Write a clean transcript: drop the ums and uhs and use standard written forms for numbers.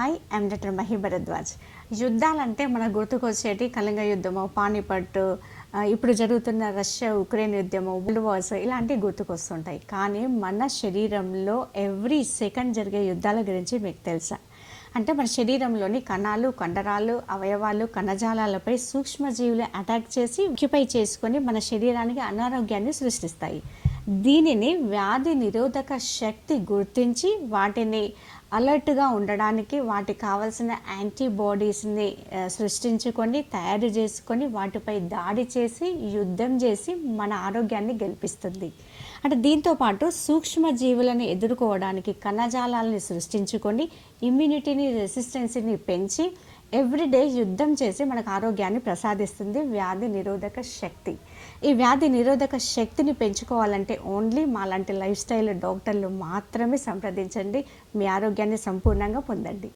Hi I'm doctor Mahi Bharadwaj. యుద్ధాలంటే మనకు గుర్తుకొచ్చేటి కళింగ యుద్ధము, పానిపట్, ఇప్పుడు జరుగుతున్న రష్యా ఉక్రెయిన్ యుద్ధము, వరల్డ్ వార్స్ ఇలాంటివి గుర్తుకొస్తుంటాయి. కానీ మన శరీరంలో ఎవ్రీ సెకండ్ జరిగే యుద్ధాల గురించి మీకు తెలుసా? అంటే మన శరీరంలోని కణాలు, కండరాలు, అవయవాలు, కణజాలాలపై సూక్ష్మజీవులు అటాక్ చేసి ఆక్యుపై చేసుకొని మన శరీరానికి అనారోగ్యాన్ని సృష్టిస్తాయి. దీనిని వ్యాధి నిరోధక శక్తి గుర్తించి వాటిని అలర్ట్గా ఉండడానికి వాటికి కావాల్సిన యాంటీబాడీస్ని సృష్టించుకొని తయారు చేసుకొని వాటిపై దాడి చేసి యుద్ధం చేసి మన ఆరోగ్యాన్ని గెలిపిస్తుంది. అంటే దీంతోపాటు సూక్ష్మజీవులను ఎదుర్కోవడానికి కణజాలాలని సృష్టించుకొని ఇమ్యూనిటీని, రెసిస్టెన్సీని పెంచి ఎవ్రీడే యుద్ధం చేసి మనకు ఆరోగ్యాన్ని ప్రసాదిస్తుంది వ్యాధి నిరోధక శక్తి. ఈ వ్యాధి నిరోధక శక్తిని పెంచుకోవాలంటే ఓన్లీ మాలాంటి లైఫ్ స్టైల్ డాక్టర్లు మాత్రమే సంప్రదించండి. మీ ఆరోగ్యాన్ని సంపూర్ణంగా పొందండి.